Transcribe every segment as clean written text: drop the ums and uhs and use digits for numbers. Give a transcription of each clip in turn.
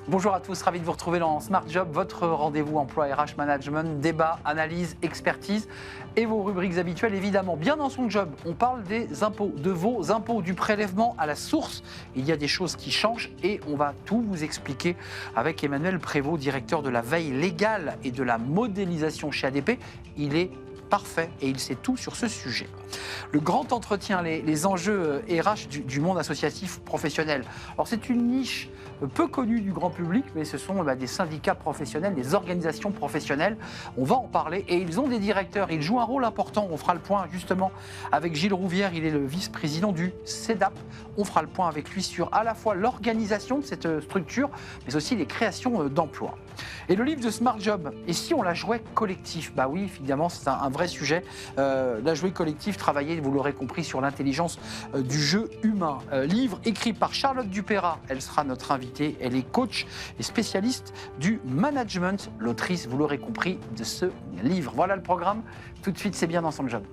Bonjour à tous, ravi de vous retrouver dans Smart Job, votre rendez-vous emploi RH management, débat, analyse, expertise et vos rubriques habituelles évidemment. Bien dans son job, on parle des impôts, de vos impôts, du prélèvement à la source. Il y a des choses qui changent et on va tout vous expliquer avec Emmanuel Prévost, directeur de la veille légale et de la modélisation chez ADP. Il est parfait et il sait tout sur ce sujet. Le grand entretien, les enjeux RH du monde associatif professionnel. Alors c'est une niche peu connue du grand public, mais ce sont des syndicats professionnels, des organisations professionnelles. On va en parler et ils ont des directeurs, ils jouent un rôle important. On fera le point justement avec Gilles Rouvière, il est le vice-président du CEDAP. On fera le point avec lui sur à la fois l'organisation de cette structure, mais aussi les créations d'emplois. Et le livre de Smart Job, et si on la jouait collectif? Bah oui, évidemment, c'est un vrai sujet. La jouer collectif, travailler, vous l'aurez compris, sur l'intelligence du jeu humain. Livre écrit par Charlotte Dupeyrat, elle sera notre invitée. Elle est coach et spécialiste du management, l'autrice, vous l'aurez compris, de ce livre. Voilà le programme. Tout de suite, c'est bien dans son job.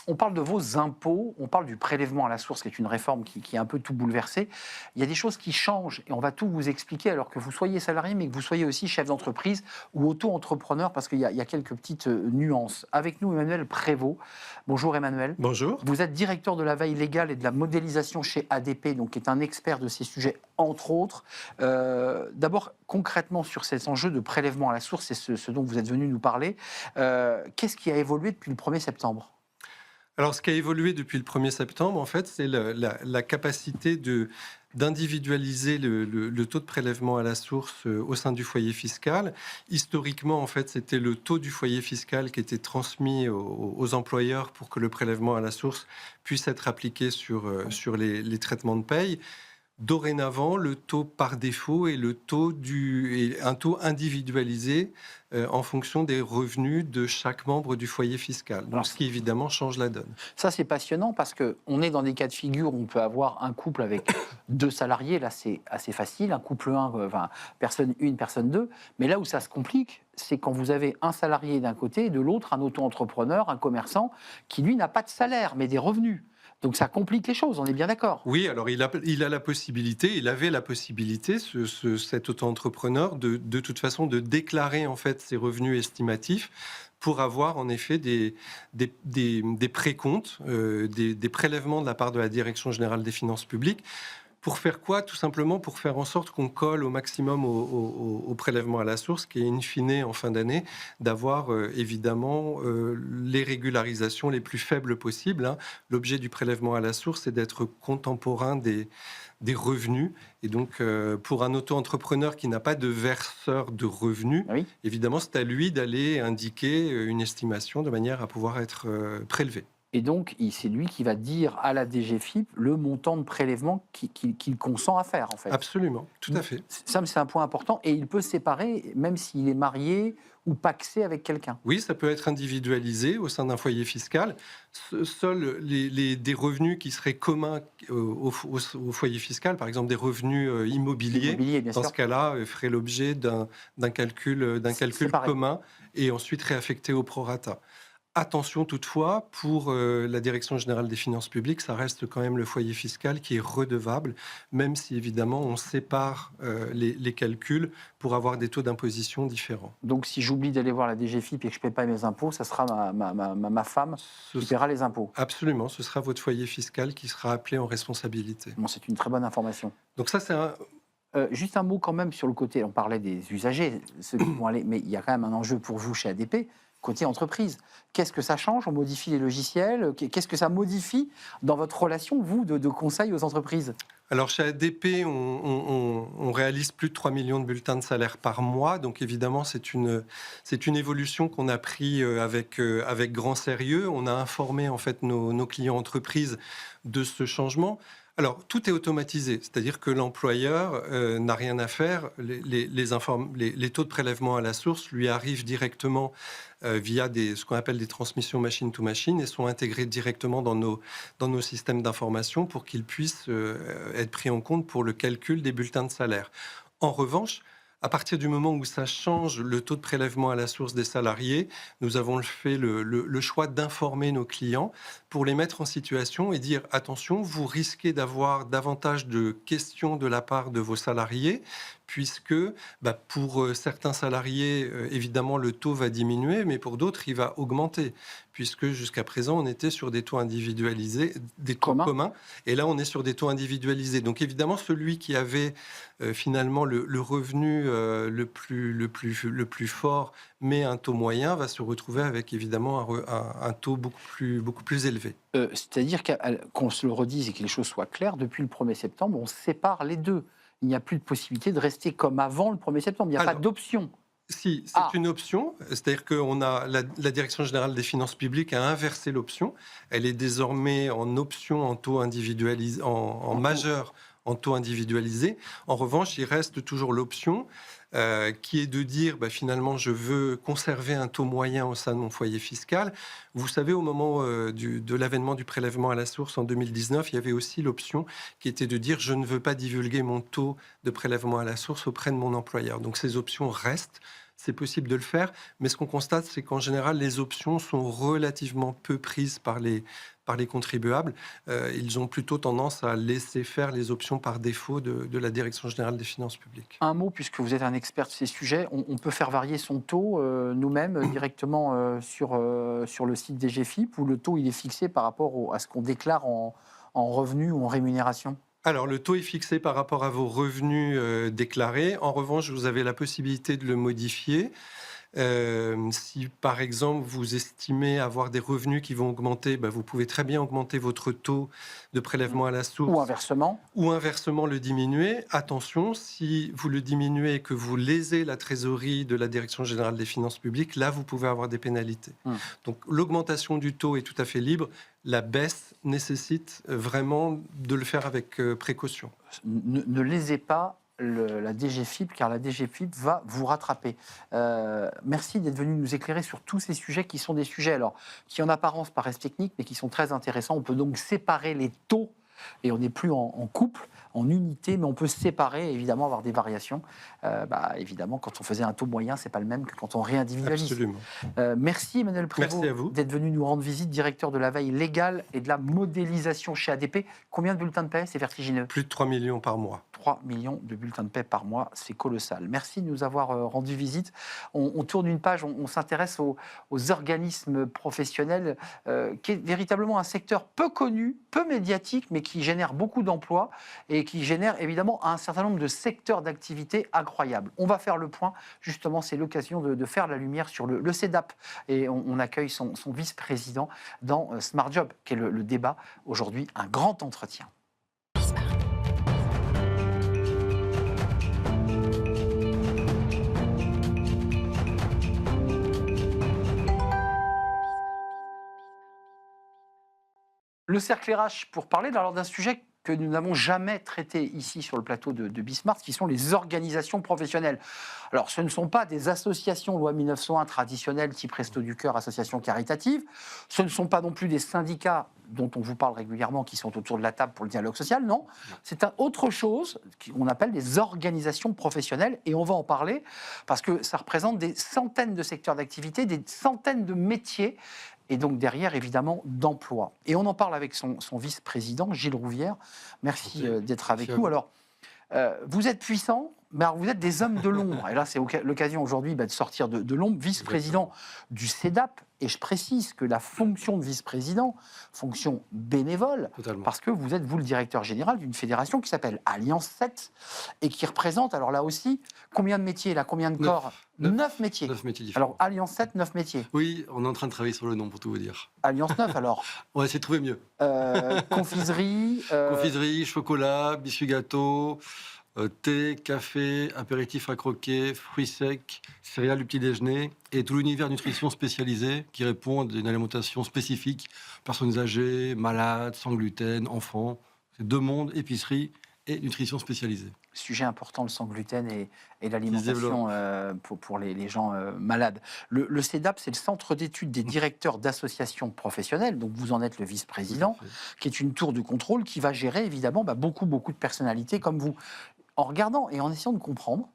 On parle de vos impôts, on parle du prélèvement à la source, qui est une réforme qui a un peu tout bouleversé. Il y a des choses qui changent et on va tout vous expliquer, alors que vous soyez salarié, mais que vous soyez aussi chef d'entreprise ou auto-entrepreneur, parce qu'il y a quelques petites nuances. Avec nous, Emmanuel Prévost. Bonjour Emmanuel. Bonjour. Vous êtes directeur de la veille légale et de la modélisation chez ADP, donc qui est un expert de ces sujets, entre autres. D'abord, concrètement, sur ces enjeux de prélèvement à la source, c'est ce dont vous êtes venu nous parler. Qu'est-ce qui a évolué depuis le 1er septembre ? Alors, ce qui a évolué depuis le 1er septembre, en fait, c'est la capacité d'individualiser le taux de prélèvement à la source au sein du foyer fiscal. Historiquement, en fait, c'était le taux du foyer fiscal qui était transmis aux employeurs pour que le prélèvement à la source puisse être appliqué sur les traitements de paye. Dorénavant, le taux par défaut est un taux individualisé en fonction des revenus de chaque membre du foyer fiscal. Donc, ce qui évidemment change la donne. Ça, c'est passionnant parce qu'on est dans des cas de figure où on peut avoir un couple avec 2 salariés. Là, c'est assez facile. Un couple 1, personne 1, personne 2. Mais là où ça se complique, c'est quand vous avez un salarié d'un côté et de l'autre un auto-entrepreneur, un commerçant qui, lui, n'a pas de salaire, mais des revenus. Donc ça complique les choses, on est bien d'accord. Oui, alors il avait la possibilité, cet auto-entrepreneur, de toute façon, de déclarer en fait ses revenus estimatifs pour avoir en effet des précomptes, des prélèvements de la part de la Direction générale des finances publiques. Pour faire quoi? Tout simplement pour faire en sorte qu'on colle au maximum au prélèvement à la source, qui est in fine, en fin d'année, d'avoir évidemment les régularisations les plus faibles possibles. Hein. L'objet du prélèvement à la source, c'est d'être contemporain des revenus. Et donc, pour un auto-entrepreneur qui n'a pas de verseur de revenus, Oui. évidemment, c'est à lui d'aller indiquer une estimation de manière à pouvoir être prélevé. Et donc, c'est lui qui va dire à la DGFiP le montant de prélèvement qu'il consent à faire, en fait. Absolument, tout à fait. Ça, c'est un point important. Et il peut se séparer, même s'il est marié ou pacsé avec quelqu'un. Oui, ça peut être individualisé au sein d'un foyer fiscal. Seuls des revenus qui seraient communs au foyer fiscal, par exemple des revenus immobiliers, bien dans sûr. ce cas-là, feraient l'objet d'un calcul commun et ensuite réaffecté au prorata. Attention toutefois, pour la Direction générale des finances publiques, ça reste quand même le foyer fiscal qui est redevable, même si évidemment on sépare les calculs pour avoir des taux d'imposition différents. Donc si j'oublie d'aller voir la DGFiP et que je ne paie pas mes impôts, ça sera ma femme qui paiera les impôts. Absolument, ce sera votre foyer fiscal qui sera appelé en responsabilité. Bon, c'est une très bonne information. Donc ça, c'est juste un mot quand même sur le côté, on parlait des usagers, ceux qui vont aller, mais il y a quand même un enjeu pour vous chez ADP, côté entreprise. Qu'est-ce que ça change? On modifie les logiciels? Qu'est-ce que ça modifie dans votre relation, vous, de conseil aux entreprises? Alors, chez ADP, on réalise plus de 3 millions de bulletins de salaire par mois. Donc, évidemment, c'est une évolution qu'on a pris avec grand sérieux. On a informé, en fait, nos clients entreprises de ce changement. Alors, tout est automatisé, c'est-à-dire que l'employeur n'a rien à faire. Les taux de prélèvement à la source lui arrivent directement via ce qu'on appelle des transmissions machine-to-machine et sont intégrés directement dans nos systèmes d'information pour qu'ils puissent être pris en compte pour le calcul des bulletins de salaire. En revanche, À partir du moment où ça change le taux de prélèvement à la source des salariés, nous avons fait le choix d'informer nos clients pour les mettre en situation et dire attention, vous risquez d'avoir davantage de questions de la part de vos salariés, puisque pour certains salariés, évidemment, le taux va diminuer, mais pour d'autres, il va augmenter, puisque jusqu'à présent, on était sur des taux individualisés, des taux communs, et là, on est sur des taux individualisés. Donc, évidemment, celui qui avait finalement le revenu le plus fort, mais un taux moyen, va se retrouver avec évidemment un taux beaucoup plus élevé. C'est-à-dire qu'on se le redise et que les choses soient claires, depuis le 1er septembre, on sépare les deux. Il n'y a plus de possibilité de rester comme avant le 1er septembre. Il n'y a pas d'option. Si, c'est une option. C'est-à-dire que la Direction générale des finances publiques a inversé l'option. Elle est désormais en option en taux individualisé, en majeur en taux individualisé. En revanche, il reste toujours l'option qui est de dire finalement je veux conserver un taux moyen au sein de mon foyer fiscal. Vous savez, au moment de l'avènement du prélèvement à la source en 2019, il y avait aussi l'option qui était de dire je ne veux pas divulguer mon taux de prélèvement à la source auprès de mon employeur. Donc ces options restent. C'est possible de le faire, mais ce qu'on constate, c'est qu'en général, les options sont relativement peu prises par les contribuables. Ils ont plutôt tendance à laisser faire les options par défaut de la Direction générale des finances publiques. Un mot, puisque vous êtes un expert de ces sujets, on peut faire varier son taux nous-mêmes directement sur le site DGFiP, où le taux il est fixé par rapport à ce qu'on déclare en revenus ou en rémunération? Alors, le taux est fixé par rapport à vos revenus déclarés. En revanche, vous avez la possibilité de le modifier. Si, par exemple, vous estimez avoir des revenus qui vont augmenter, vous pouvez très bien augmenter votre taux de prélèvement à la source. Ou inversement le diminuer. Attention, si vous le diminuez et que vous lésez la trésorerie de la Direction générale des finances publiques, là, vous pouvez avoir des pénalités. Donc, l'augmentation du taux est tout à fait libre. La baisse nécessite vraiment de le faire avec précaution. Ne lésez pas la DGFiP, car la DGFiP va vous rattraper. Merci d'être venu nous éclairer sur tous ces sujets qui sont des sujets qui en apparence paraissent techniques, mais qui sont très intéressants. On peut donc séparer les taux, et on n'est plus en couple, en unité, mais on peut se séparer, évidemment, avoir des variations. Évidemment, quand on faisait un taux moyen, c'est pas le même que quand on réindividualise. Absolument. Merci Emmanuel Prévost d'être venu nous rendre visite, directeur de la veille légale et de la modélisation chez ADP. Combien de bulletins de paie? C'est vertigineux. Plus de 3 millions par mois. 3 millions de bulletins de paie par mois, c'est colossal. Merci de nous avoir rendu visite. On tourne une page, on s'intéresse aux organismes professionnels, qui est véritablement un secteur peu connu, peu médiatique, mais qui génère beaucoup d'emplois et qui génère évidemment un certain nombre de secteurs d'activité incroyables. On va faire le point, justement, c'est l'occasion de faire la lumière sur le CEDAP. Et on accueille son vice-président dans Smart Job, qui est le débat aujourd'hui, un grand entretien. Le cercle RH pour parler d'un sujet que nous n'avons jamais traité ici sur le plateau de Bismart, qui sont les organisations professionnelles. Alors, ce ne sont pas des associations loi 1901 traditionnelles type Resto du Cœur, associations caritatives. Ce ne sont pas non plus des syndicats dont on vous parle régulièrement, qui sont autour de la table pour le dialogue social. Non, c'est autre chose qu'on appelle des organisations professionnelles. Et on va en parler parce que ça représente des centaines de secteurs d'activité, des centaines de métiers. Et donc derrière, évidemment, d'emplois. Et on en parle avec son vice-président, Gilles Rouvière. Merci d'être avec nous. Alors, vous êtes puissant, mais alors vous êtes des hommes de l'ombre. Et là, c'est l'occasion aujourd'hui de sortir de l'ombre. Vice-président du CEDAP. Et je précise que la fonction de vice-président, fonction bénévole, parce que vous êtes, le directeur général d'une fédération qui s'appelle Alliance 7 et qui représente, alors là aussi, combien de métiers, combien de corps? 9 métiers. 9 métiers différents. Alors, Alliance 7, 9 métiers. Oui, on est en train de travailler sur le nom, pour tout vous dire. Alliance 9, alors. On va essayer de trouver mieux. Confiserie. Confiserie, chocolat, biscuits gâteaux, thé, café, apéritifs à croquer, fruits secs, céréales du petit déjeuner et tout l'univers nutrition spécialisé qui répond à une alimentation spécifique, personnes âgées, malades, sans gluten, enfants. C'est 2 mondes, épicerie et nutrition spécialisée. Sujet important, le sans gluten et l'alimentation pour les gens malades. Le CEDAP, c'est le Centre d'études des directeurs d'associations professionnelles, donc vous en êtes le vice-président, qui est une tour de contrôle qui va gérer évidemment beaucoup de personnalités comme vous. En regardant et en essayant de comprendre,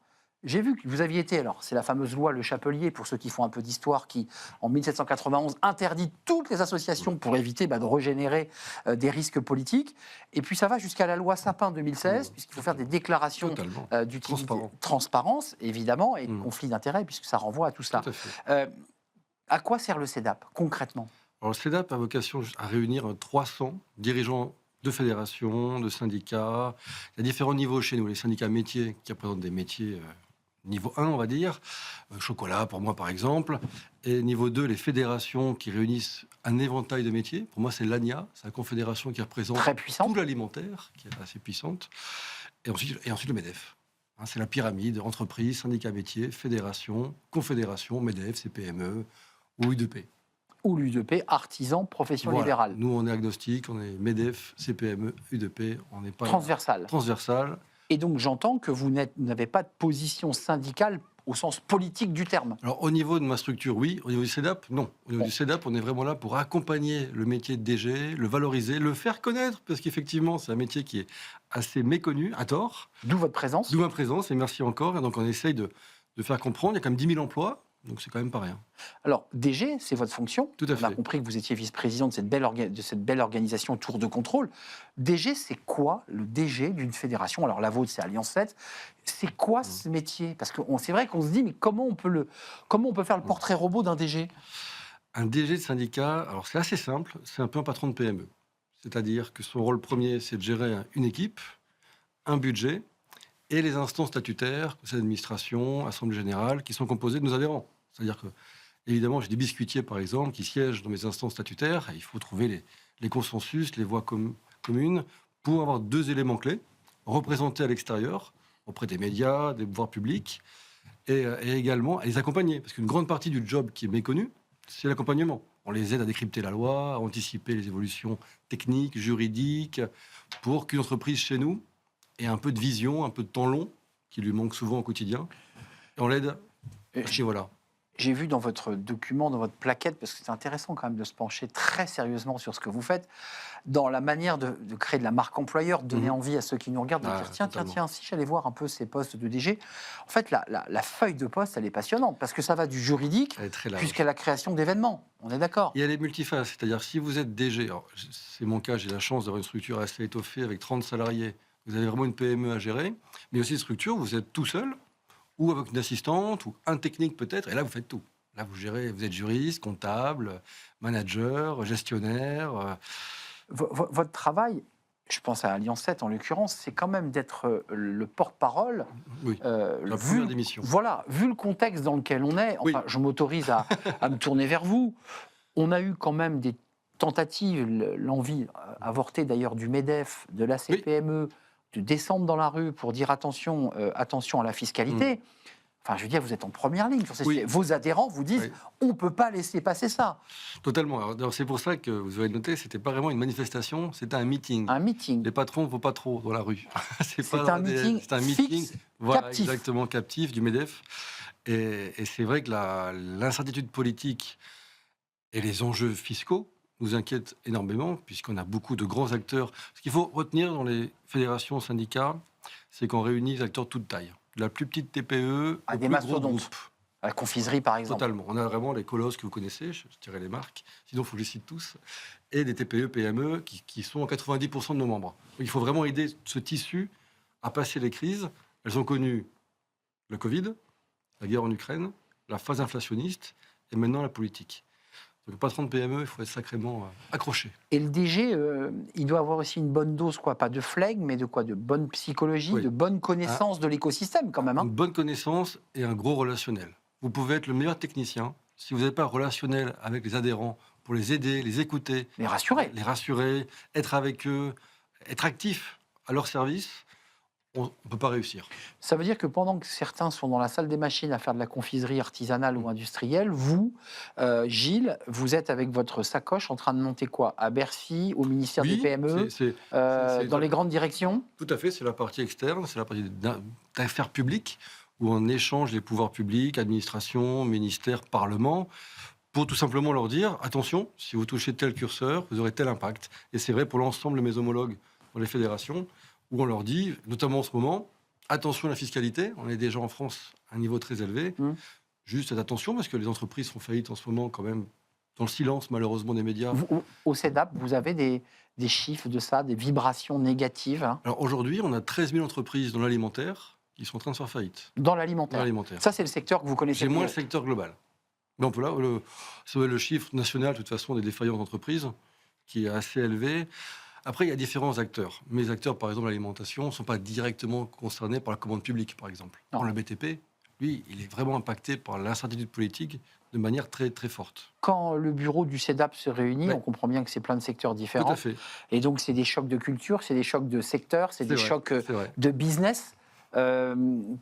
J'ai vu que vous aviez été, alors c'est la fameuse loi Le Chapelier, pour ceux qui font un peu d'histoire, qui en 1791 interdit toutes les associations pour éviter de régénérer des risques politiques. Et puis ça va jusqu'à la loi Sapin 2016, puisqu'il faut faire des déclarations Totalement. d'utilité, Transparent. transparence, évidemment, et de conflit d'intérêts, puisque ça renvoie à tout cela. Tout à fait. À quoi sert le CEDAP, concrètement? Alors, le CEDAP a vocation à réunir 300 dirigeants de fédérations, de syndicats. Il y a différents niveaux chez nous. Les syndicats métiers, qui représentent des métiers niveau 1, on va dire, chocolat pour moi par exemple, et niveau 2, les fédérations qui réunissent un éventail de métiers. Pour moi, c'est l'ANIA, c'est la confédération qui représente Très puissant. tout l'alimentaire, qui est assez puissante, et ensuite le MEDEF. Hein, c'est la pyramide, entreprise, syndicat métier, fédération, confédération, MEDEF, CPME ou UDP. Ou l'UDP, artisan, profession Voilà. libérale. Nous, on est agnostique, on est MEDEF, CPME, UDP, on n'est pas Transversale. transversal. Et donc j'entends que vous n'avez pas de position syndicale au sens politique du terme. Alors, au niveau de ma structure, oui. Au niveau du CEDAP, non. Au niveau du CEDAP, on est vraiment là pour accompagner le métier de DG, le valoriser, le faire connaître, parce qu'effectivement, c'est un métier qui est assez méconnu, à tort. D'où votre présence. D'où ma présence, et merci encore. Et donc, on essaye de faire comprendre. Il y a quand même 10 000 emplois, donc c'est quand même pas rien. Alors, DG, c'est votre fonction. Tout à On a fait. compris que vous étiez vice-président de cette belle organisation Tour de Contrôle. DG, c'est quoi le DG d'une fédération? Alors, la vôtre, c'est Alliance 7. C'est quoi ce métier? Parce que c'est vrai qu'on se dit, mais comment on peut faire le portrait robot d'un DG? Un DG de syndicat, alors c'est assez simple, c'est un peu un patron de PME. C'est-à-dire que son rôle premier, c'est de gérer une équipe, un budget, et les instances statutaires, conseil d'administration, assemblée générale, qui sont composées de nos adhérents. C'est-à-dire que, évidemment, j'ai des biscuitiers, par exemple, qui siègent dans mes instances statutaires, et il faut trouver les consensus, les voies communes, pour avoir deux éléments clés, représentés à l'extérieur, auprès des médias, des pouvoirs publics, et également à les accompagner. Parce qu'une grande partie du job qui est méconnu, c'est l'accompagnement. On les aide à décrypter la loi, à anticiper les évolutions techniques, juridiques, pour qu'une entreprise chez nous ait un peu de vision, un peu de temps long, qui lui manque souvent au quotidien. Et on l'aide. Et voilà. J'ai vu dans votre document, dans votre plaquette, parce que c'est intéressant quand même de se pencher très sérieusement sur ce que vous faites, dans la manière de créer de la marque employeur, de donner envie à ceux qui nous regardent, de dire tiens, si j'allais voir un peu ces postes de DG. En fait, la feuille de poste, elle est passionnante, parce que ça va du juridique jusqu'à la création d'événements. On est d'accord? Et elle est multiface, c'est-à-dire si vous êtes DG, alors, c'est mon cas, j'ai la chance d'avoir une structure assez étoffée avec 30 salariés, vous avez vraiment une PME à gérer, mais aussi une structure où vous êtes tout seul, ou avec une assistante, ou un technique peut-être, et là vous faites tout. Là vous gérez, vous êtes juriste, comptable, manager, gestionnaire. Votre travail, je pense à Alliance 7 en l'occurrence, c'est quand même d'être le porte-parole. Oui, la première démission. Voilà, vu le contexte dans lequel on est, enfin, je m'autorise à me tourner vers vous. On a eu quand même des tentatives, l'envie avortée d'ailleurs du MEDEF, de la CPME, de descendre dans la rue pour dire attention à la fiscalité. Enfin, je veux dire, vous êtes en première ligne sur ces sujets. Vos adhérents vous disent, on ne peut pas laisser passer ça. Totalement. Alors, c'est pour ça que vous avez noté, c'était pas vraiment une manifestation, c'était un meeting. Un meeting. Les patrons ne vont pas trop dans la rue. C'est un meeting fixe, voilà, captif. Exactement, captif du MEDEF. Et c'est vrai que l'incertitude politique et les enjeux fiscaux nous inquiètent énormément, puisqu'on a beaucoup de grands acteurs. Ce qu'il faut retenir dans les fédérations, syndicats, c'est qu'on réunit des acteurs de toute taille. De la plus petite TPE à au des plus gros mastodontes. groupe. À la confiserie, par exemple. Totalement. On a vraiment les colosses que vous connaissez, je dirais les marques, sinon il faut que je les cite tous, et des TPE, PME qui sont en 90% de nos membres. Donc, il faut vraiment aider ce tissu à passer les crises. Elles ont connu le Covid, la guerre en Ukraine, la phase inflationniste et maintenant la politique. Donc, le patron de PME, il faut être sacrément accroché. Et le DG, il doit avoir aussi une bonne dose, quoi, pas de flegme, mais de quoi? De bonne psychologie, de bonne connaissance de l'écosystème, quand même. Une bonne connaissance et un gros relationnel. Vous pouvez être le meilleur technicien. Si vous n'avez pas un relationnel avec les adhérents pour les aider, les écouter, les rassurer, être avec eux, être actif à leur service, on ne peut pas réussir. Ça veut dire que pendant que certains sont dans la salle des machines à faire de la confiserie artisanale ou industrielle, vous, Gilles, vous êtes avec votre sacoche en train de monter quoi? À Bercy, au ministère des PME, dans les grandes directions? Tout à fait, c'est la partie externe, c'est la partie d'affaires publiques, où on échange les pouvoirs publics, administration, ministère, parlement, pour tout simplement leur dire, attention, si vous touchez tel curseur, vous aurez tel impact. Et c'est vrai pour l'ensemble de mes homologues dans les fédérations, où on leur dit, notamment en ce moment, attention à la fiscalité. On est déjà en France à un niveau très élevé. Mmh. Juste faites attention parce que les entreprises font faillite en ce moment quand même dans le silence malheureusement des médias. Au CEDAP, vous avez des chiffres de ça, des vibrations négatives hein, Alors aujourd'hui, on a 13 000 entreprises dans l'alimentaire qui sont en train de faire faillite. dans Dans l'alimentaire. l'alimentaire. Ça, c'est le secteur que vous connaissez J'ai le moins mieux. le secteur global. Mais on peut là, c'est le chiffre national de toute façon des défaillances d'entreprises qui est assez élevé. Après, il y a différents acteurs. Mes acteurs, par exemple, l'alimentation, ne sont pas directement concernés par la commande publique, par exemple. Non. Pour le BTP, lui, il est vraiment impacté par l'incertitude politique de manière très, très forte. Quand le bureau du CEDAP se réunit, Ouais. on comprend bien que c'est plein de secteurs Tout différents. à fait. Et donc, c'est des chocs de culture, c'est des chocs de secteur, c'est des vrai, chocs c'est vrai. de business.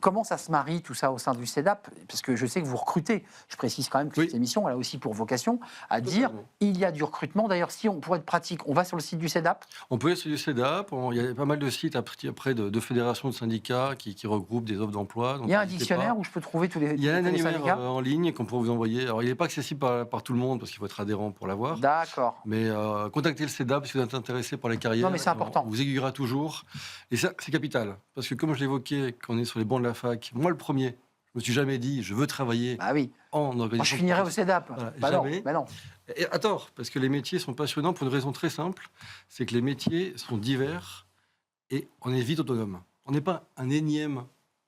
Comment ça se marie tout ça au sein du CEDAP? Parce que je sais que vous recrutez. Je précise quand même que Oui. cette émission, elle a aussi pour vocation à dire Totalement. il y a du recrutement. D'ailleurs, si on pourrait être pratique, on va sur le site du CEDAP. On peut aller sur du CEDAP. Il y a pas mal de sites après de fédérations de syndicats qui regroupent des offres d'emploi. Donc Il y a un n'hésitez dictionnaire pas. où je peux trouver tous les, Il y a un tous les annuaire syndicats. en ligne qu'on pourrait vous envoyer. Alors, il n'est pas accessible par tout le monde parce qu'il faut être adhérent pour l'avoir. D'accord. Mais contactez le CEDAP si vous êtes intéressé par les carrières. Non, mais c'est important. On vous aiguillera toujours. Et ça, c'est capital. Parce que comme je l'évoquais quand on est sur les bancs de la fac, moi le premier, je me suis jamais dit je veux travailler Ah oui. en Moi, organisation. je finirai au CEDAP. Voilà, Bah non, jamais. bah non. Et à tort, parce que les métiers sont passionnants pour une raison très simple, c'est que les métiers sont divers et on est vite autonome. On n'est pas un énième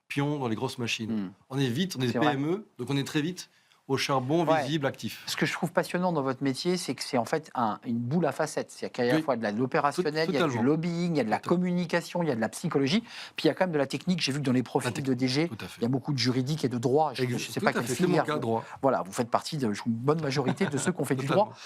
pion dans les grosses machines. Hmm. On est vite, on est C'est des vrai. PME, donc on est très vite au charbon Ouais. visible, actif. Ce que je trouve passionnant dans votre métier, c'est que c'est en fait une boule à facettes. C'est qu'il y a à la Oui. fois de l'opérationnel, il y a du Totalement. lobbying, il y a de la Totalement. communication, il y a de la psychologie, puis il y a quand même de la technique. J'ai vu que dans les profils de DG, Tout à il fait. y a beaucoup de juridique et de droit. Je ne sais Tout pas à quelle fait, c'est mon filière. cas droit. Voilà, vous faites partie de une bonne majorité de ceux qui ont fait du Totalement. droit.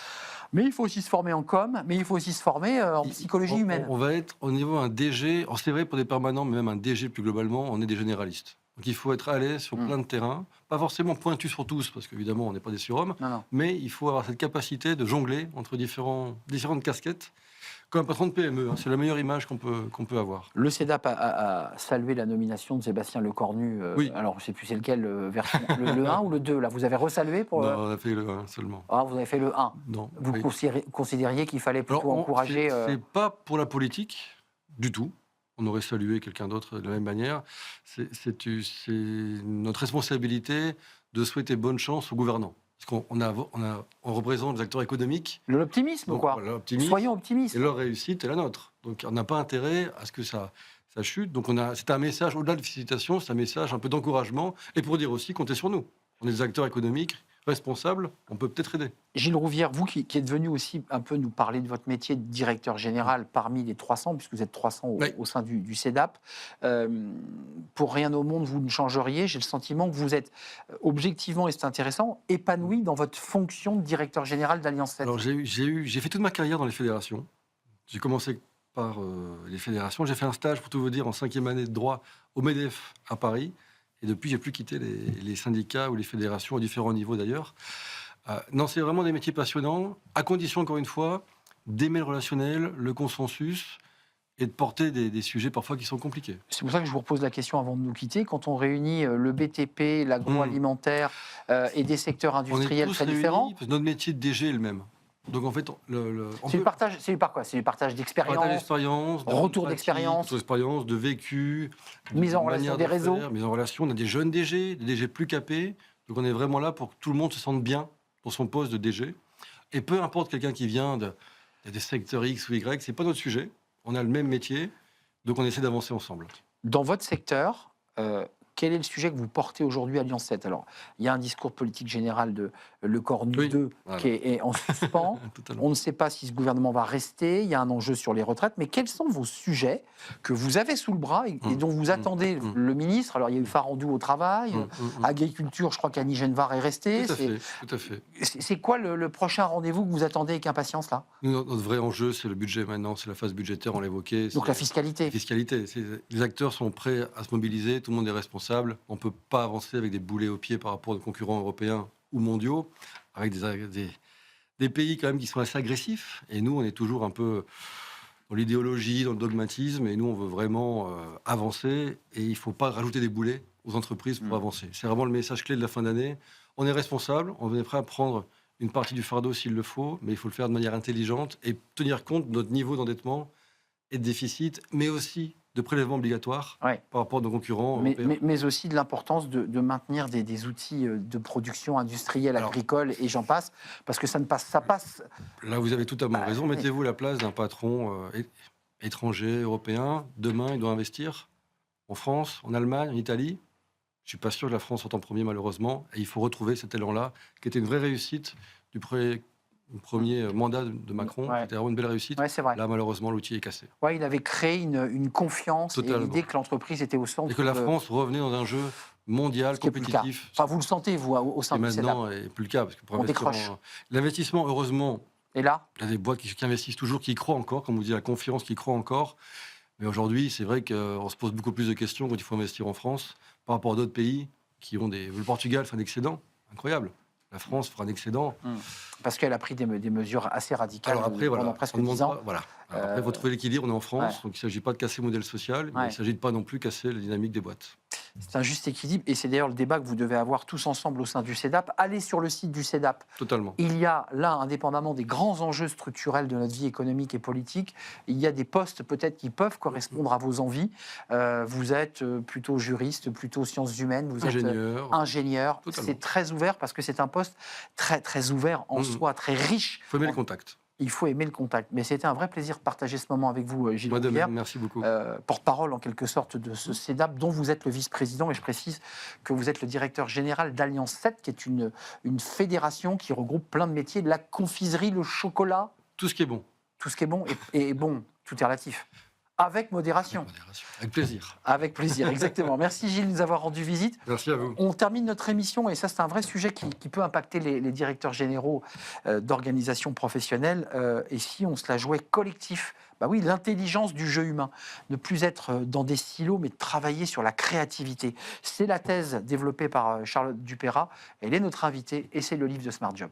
Mais il faut aussi se former en com, mais il faut aussi se former en psychologie humaine. On va être au niveau un DG, alors c'est vrai pour des permanents, mais même un DG plus globalement, on est des généralistes. Donc il faut être à l'aise sur plein de terrains, pas forcément pointu sur tous, parce qu'évidemment on n'est pas des surhommes, Non, non. mais il faut avoir cette capacité de jongler entre différentes casquettes, comme un patron de PME. C'est la meilleure image qu'on peut avoir. Le CEDAP a salué la nomination de Sébastien Lecornu. Oui. Alors, je ne sais plus c'est lequel, version, le 1 ou le 2 là. Vous avez resalué pour. Non, on a fait le 1 seulement. Ah, vous avez fait le 1. Non. Vous oui. considériez qu'il fallait plutôt Alors, encourager. c'est pas pour la politique du tout. On aurait salué quelqu'un d'autre de la même manière. C'est notre responsabilité de souhaiter bonne chance aux gouvernants. Parce on représente les acteurs économiques. L'optimisme, Donc, quoi. voilà, l'optimisme. Soyons optimistes. Et leur réussite est la nôtre. Donc on n'a pas intérêt à ce que ça chute. Donc c'est un message, au-delà de félicitations, c'est un message un peu d'encouragement. Et pour dire aussi, comptez sur nous. On est des acteurs économiques responsables, on peut peut-être aider. Gilles Rouvière, vous qui êtes venu aussi un peu nous parler de votre métier de directeur général parmi les 300, puisque vous êtes 300 Oui. au sein du CEDAP, pour rien au monde, vous ne changeriez. J'ai le sentiment que vous êtes objectivement, et c'est intéressant, épanoui dans votre fonction de directeur général d'Alliance 7. Alors j'ai fait toute ma carrière dans les fédérations. J'ai commencé par les fédérations. J'ai fait un stage, pour tout vous dire, en 5e année de droit au MEDEF à Paris. Et depuis, j'ai plus quitté les syndicats ou les fédérations à différents niveaux d'ailleurs. Non, c'est vraiment des métiers passionnants, à condition, encore une fois, d'aimer le relationnel, le consensus et de porter des sujets parfois qui sont compliqués. C'est pour ça que je vous repose la question avant de nous quitter. Quand on réunit le BTP, l'agroalimentaire et des secteurs On est industriels tous très réunis, différents, parce que notre métier de DG est le même. Donc en fait, c'est du partage, c'est du par quoi? C'est du partage d'expérience, d'expérience, retour d'expérience, de vécu, mise en de relation manière des de réseaux. faire, mise en relation. On a des jeunes DG, des DG plus capés. Donc on est vraiment là pour que tout le monde se sente bien pour son poste de DG. Et peu importe quelqu'un qui vient des secteurs X ou Y, c'est pas notre sujet. On a le même métier, donc on essaie d'avancer ensemble. Dans votre secteur, quel est le sujet que vous portez aujourd'hui à Alliance 7? Alors, il y a un discours politique général de Lecornu Oui, 2 voilà. qui est en suspens. Totalement. On ne sait pas si ce gouvernement va rester. Il y a un enjeu sur les retraites. Mais quels sont vos sujets que vous avez sous le bras et dont vous attendez le ministre? Alors, il y a eu Farandou au travail. Agriculture, je crois qu'Annie Genevard est restée. Tout à fait. C'est quoi le prochain rendez-vous que vous attendez avec impatience, là? Nous, notre vrai enjeu, c'est le budget maintenant, c'est la phase budgétaire, on l'évoquait. Donc, la fiscalité. La fiscalité. Les acteurs sont prêts à se mobiliser, tout le monde est responsable. On ne peut pas avancer avec des boulets aux pieds par rapport aux concurrents européens ou mondiaux, avec des pays quand même qui sont assez agressifs. Et nous, on est toujours un peu dans l'idéologie, dans le dogmatisme, et nous, on veut vraiment avancer, et il ne faut pas rajouter des boulets aux entreprises pour avancer. C'est vraiment le message clé de la fin d'année. On est responsable, on est prêt à prendre une partie du fardeau s'il le faut, mais il faut le faire de manière intelligente et tenir compte de notre niveau d'endettement et de déficit, mais aussi de prélèvements obligatoires Ouais. par rapport à nos concurrents Mais, européens. mais aussi de l'importance de maintenir des outils de production industrielle, Alors- agricole et j'en passe, parce que ça passe. Là, vous avez totalement raison. ouais. Mettez-vous à la place d'un patron étranger, européen. Demain, il doit investir en France, en Allemagne, en Italie. Je ne suis pas sûr que la France soit en premier, malheureusement. Et il faut retrouver cet élan-là, qui était une vraie réussite du premier mandat de Macron. Ouais. C'était vraiment une belle réussite. Ouais, c'est vrai. Là, malheureusement, l'outil est cassé. Ouais, il avait créé une confiance et Totalement. l'idée que l'entreprise était au centre. Et que la de- France revenait dans un jeu mondial, ce qui est plus le cas. compétitif. Enfin, vous le sentez, vous, au sein Et du CEDAP. maintenant, n'est plus le cas. Parce que pour On investir décroche. L'investissement, heureusement, Et là, il y a des boîtes qui investissent toujours, qui y croient encore, comme vous dites, la confiance, qui y croient encore. Mais aujourd'hui, c'est vrai qu'on se pose beaucoup plus de questions quand il faut investir en France par rapport à d'autres pays qui ont des... Le Portugal fait un excédent incroyable. La France fera un excédent. parce qu'elle a pris des mesures assez radicales Alors après, pendant voilà, presque on ne demande 10 ans. pas- voilà. Alors après, il faut trouver l'équilibre. On est en France, Ouais. donc il ne s'agit pas de casser le modèle social, mais Ouais. il ne s'agit pas non plus de casser la dynamique des boîtes. C'est un juste équilibre et c'est d'ailleurs le débat que vous devez avoir tous ensemble au sein du CEDAP. Allez sur le site du CEDAP. Totalement. Il y a là, indépendamment des grands enjeux structurels de notre vie économique et politique, il y a des postes peut-être qui peuvent correspondre à vos envies. Vous êtes plutôt juriste, plutôt sciences humaines, vous êtes Ingénieur. ingénieur. Totalement. C'est très ouvert parce que c'est un poste très, très ouvert en soi, très riche. Il faut aimer le contact. Il faut aimer le contact. Mais c'était un vrai plaisir de partager ce moment avec vous, Gilles Moi de Rouvière. même, merci beaucoup. Porte-parole en quelque sorte de ce CEDAP dont vous êtes le vice-président et je précise que vous êtes le directeur général d'Alliance 7 qui est une fédération qui regroupe plein de métiers, de la confiserie, le chocolat, Tout ce qui est bon. tout ce qui est bon et bon, tout est relatif. Avec modération. Modération. Avec plaisir. Avec plaisir, exactement. Merci Gilles de nous avoir rendu visite. Merci à vous. On termine notre émission, et ça c'est un vrai sujet qui peut impacter les directeurs généraux d'organisations professionnelles. Et si on se la jouait collectif, bah oui, l'intelligence du jeu humain, ne plus être dans des silos, mais de travailler sur la créativité. C'est la thèse développée par Charlotte Dupérat. Elle est notre invitée, et c'est le livre de Smart Job.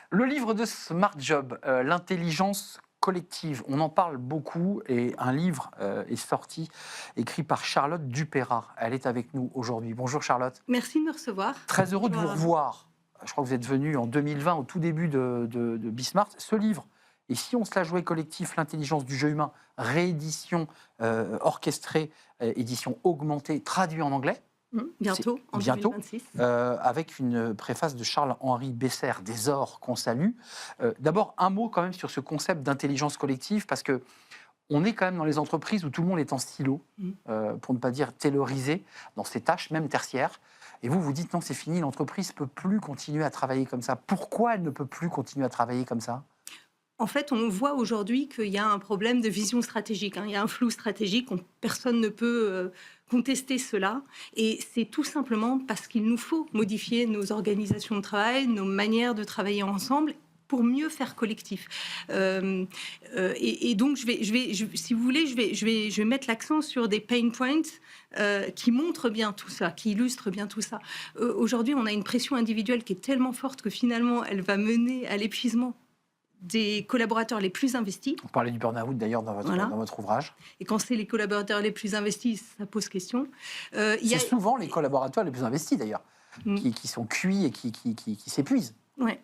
Le livre de Smart Job, l'intelligence collective, on en parle beaucoup et un livre est sorti, écrit par Charlotte Dupérat. Elle est avec nous aujourd'hui. Bonjour Charlotte. Merci de me recevoir. Très heureux de vous Bonjour. revoir. Je crois que vous êtes venu en 2020, au tout début de Bismart. Ce livre, et si on se la jouait collectif, l'intelligence du jeu humain, réédition orchestrée, édition augmentée, traduit en anglais. Bientôt, en bientôt. 2026. Avec une préface de Charles-Henri Besser, des ors qu'on salue. D'abord, un mot quand même sur ce concept d'intelligence collective, parce que on est quand même dans les entreprises où tout le monde est en silo, pour ne pas dire taylorisé, dans ses tâches, même tertiaires. Et vous, vous dites non, c'est fini, l'entreprise ne peut plus continuer à travailler comme ça. Pourquoi elle ne peut plus continuer à travailler comme ça ? En fait, on voit aujourd'hui qu'il y a un problème de vision stratégique. Il y a un flou stratégique, personne ne peut contester cela. Et c'est tout simplement parce qu'il nous faut modifier nos organisations de travail, nos manières de travailler ensemble pour mieux faire collectif. Et donc, si vous voulez, je vais mettre l'accent sur des pain points qui montrent bien tout ça, qui illustrent bien tout ça. Aujourd'hui, on a une pression individuelle qui est tellement forte que finalement, elle va mener à l'épuisement des collaborateurs les plus investis. Vous parlez du burn-out d'ailleurs dans votre ouvrage. Et quand c'est les collaborateurs les plus investis, ça pose question. C'est souvent les collaborateurs les plus investis d'ailleurs, qui sont cuits et qui s'épuisent. Ouais.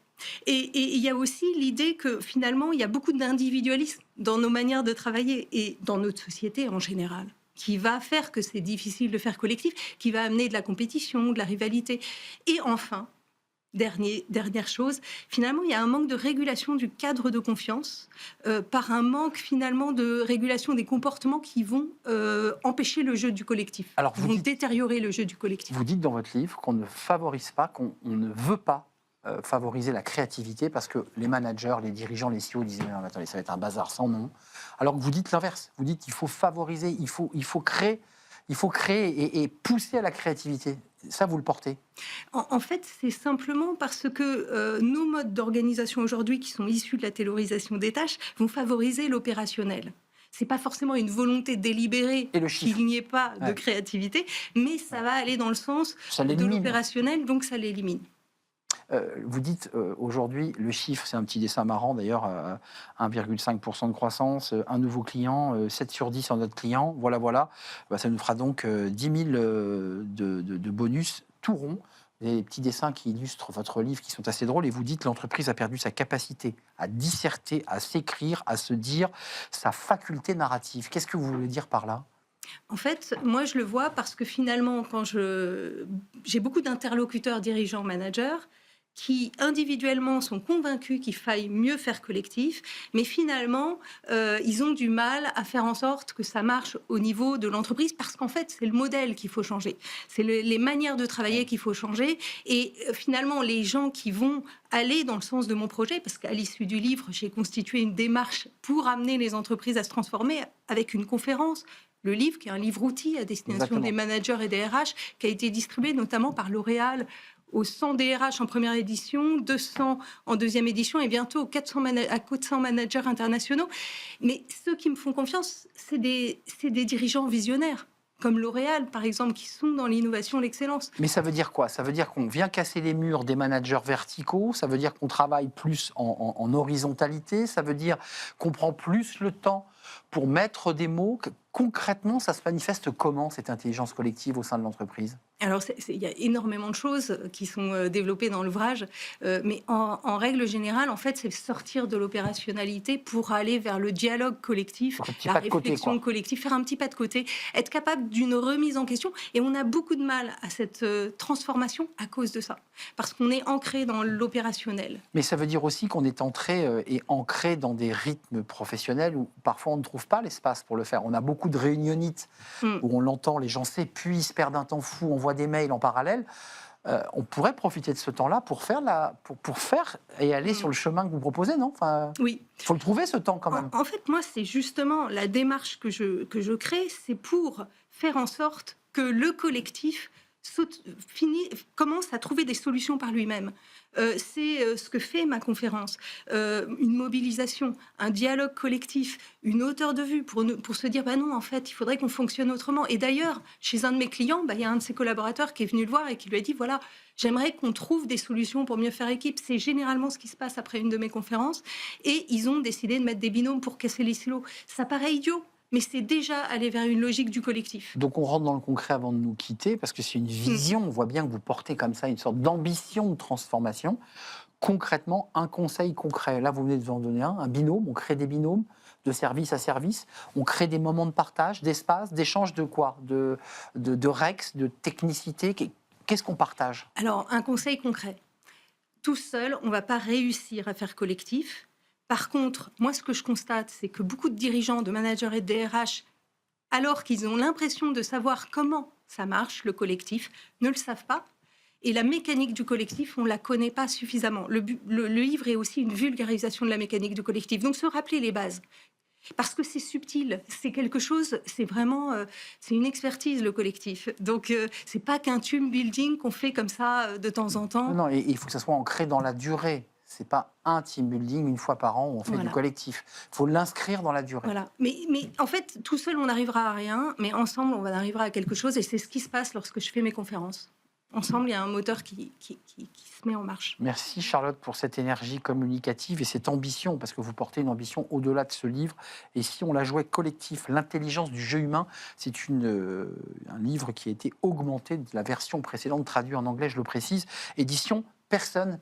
Et il y a aussi l'idée que finalement, il y a beaucoup d'individualisme dans nos manières de travailler et dans notre société en général, qui va faire que c'est difficile de faire collectif, qui va amener de la compétition, de la rivalité. Et enfin, dernière chose, finalement, il y a un manque de régulation du cadre de confiance par un manque finalement de régulation des comportements qui vont empêcher le jeu du collectif, vont détériorer le jeu du collectif. Vous dites dans votre livre qu'on ne favorise pas, qu'on ne veut pas favoriser la créativité parce que les managers, les dirigeants, les CEO disaient non, attendez, ça va être un bazar sans nom. Alors que vous dites l'inverse. Vous dites qu'il faut favoriser, il faut créer et pousser à la créativité. Ça, vous le portez. En fait, c'est simplement parce que nos modes d'organisation aujourd'hui, qui sont issus de la taylorisation des tâches, vont favoriser l'opérationnel. C'est pas forcément une volonté délibérée qu'il n'y ait pas de créativité, mais ça va aller dans le sens de l'opérationnel, donc ça l'élimine. Vous dites aujourd'hui, le chiffre, c'est un petit dessin marrant d'ailleurs, 1,5% de croissance, un nouveau client, 7 sur 10 en notre client, voilà. Bah, ça nous fera donc 10 000 de bonus tout rond. Des petits dessins qui illustrent votre livre qui sont assez drôles et vous dites l'entreprise a perdu sa capacité à disserter, à s'écrire, à se dire, sa faculté narrative. Qu'est-ce que vous voulez dire par là ? En fait, moi, je le vois parce que finalement, quand j'ai beaucoup d'interlocuteurs, dirigeants, managers, qui individuellement sont convaincus qu'il faille mieux faire collectif, mais finalement, ils ont du mal à faire en sorte que ça marche au niveau de l'entreprise, parce qu'en fait, c'est le modèle qu'il faut changer. C'est les manières de travailler qu'il faut changer. Et finalement, les gens qui vont aller dans le sens de mon projet, parce qu'à l'issue du livre, j'ai constitué une démarche pour amener les entreprises à se transformer avec une conférence. Le livre, qui est un livre-outil à destination des managers et des RH, qui a été distribué notamment par L'Oréal aux 100 DRH en première édition, 200 en deuxième édition et bientôt aux 400 managers internationaux. Mais ceux qui me font confiance, c'est des dirigeants visionnaires, comme L'Oréal, par exemple, qui sont dans l'innovation, l'excellence. Mais ça veut dire quoi ? Ça veut dire qu'on vient casser les murs des managers verticaux, ça veut dire qu'on travaille plus en horizontalité, ça veut dire qu'on prend plus le temps pour mettre des mots. Concrètement, ça se manifeste comment, cette intelligence collective au sein de l'entreprise ? Alors, il y a énormément de choses qui sont développées dans l'ouvrage, mais en règle générale, en fait, c'est sortir de l'opérationnalité pour aller vers le dialogue collectif, la réflexion collective, faire un petit pas de côté, être capable d'une remise en question. Et on a beaucoup de mal à cette transformation à cause de ça, parce qu'on est ancré dans l'opérationnel. Mais ça veut dire aussi qu'on est entré et ancré dans des rythmes professionnels où parfois on ne trouve pas l'espace pour le faire. On a beaucoup de réunionites où on l'entend, les gens s'épuisent, perdent un temps fou, on voit des mails en parallèle. On pourrait profiter de ce temps-là pour faire et aller sur le chemin que vous proposez, non ? Enfin, oui. Il faut le trouver, ce temps, quand même. En fait, moi, c'est justement la démarche que je crée, c'est pour faire en sorte que le collectif commence à trouver des solutions par lui-même. C'est ce que fait ma conférence. Une mobilisation, un dialogue collectif, une hauteur de vue pour se dire, non, en fait, il faudrait qu'on fonctionne autrement. Et d'ailleurs, chez un de mes clients, il y a un de ses collaborateurs qui est venu le voir et qui lui a dit, voilà, j'aimerais qu'on trouve des solutions pour mieux faire équipe. C'est généralement ce qui se passe après une de mes conférences. Et ils ont décidé de mettre des binômes pour casser les silos. Ça paraît idiot, mais c'est déjà aller vers une logique du collectif. Donc on rentre dans le concret avant de nous quitter, parce que c'est une vision, on voit bien que vous portez comme ça une sorte d'ambition de transformation. Concrètement, un conseil concret, là vous venez de en donner un binôme, on crée des binômes de service à service, on crée des moments de partage, d'espace, d'échange de quoi ? De rex, de technicité, qu'est-ce qu'on partage ? Alors, un conseil concret. Tout seul, on ne va pas réussir à faire collectif. Par contre, moi, ce que je constate, c'est que beaucoup de dirigeants, de managers et de DRH, alors qu'ils ont l'impression de savoir comment ça marche, le collectif, ne le savent pas. Et la mécanique du collectif, on ne la connaît pas suffisamment. Le livre est aussi une vulgarisation de la mécanique du collectif. Donc, se rappeler les bases. Parce que c'est subtil, c'est quelque chose, c'est vraiment, c'est une expertise, le collectif. Donc, c'est pas qu'un team building qu'on fait comme ça de temps en temps. Non, et il faut que ça soit ancré dans la durée. C'est pas un team building une fois par an où on fait du collectif. Il faut l'inscrire dans la durée. Voilà. Mais en fait, tout seul, on n'arrivera à rien, mais ensemble, on va arriver à quelque chose. Et c'est ce qui se passe lorsque je fais mes conférences. Ensemble, il y a un moteur qui se met en marche. Merci Charlotte pour cette énergie communicative et cette ambition, parce que vous portez une ambition au-delà de ce livre. Et si on la jouait collectif, l'intelligence du jeu humain, c'est un livre qui a été augmenté de la version précédente, traduit en anglais, je le précise, édition Personne.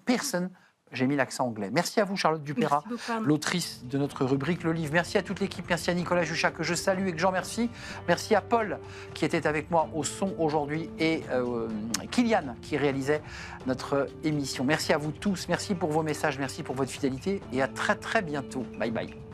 J'ai mis l'accent anglais. Merci à vous, Charlotte Dupeyrat, l'autrice de notre rubrique Le Livre. Merci à toute l'équipe. Merci à Nicolas Juchat, que je salue et que j'en remercie. Merci à Paul, qui était avec moi au son aujourd'hui, et Kylian, qui réalisait notre émission. Merci à vous tous. Merci pour vos messages. Merci pour votre fidélité. Et à très, très bientôt. Bye bye.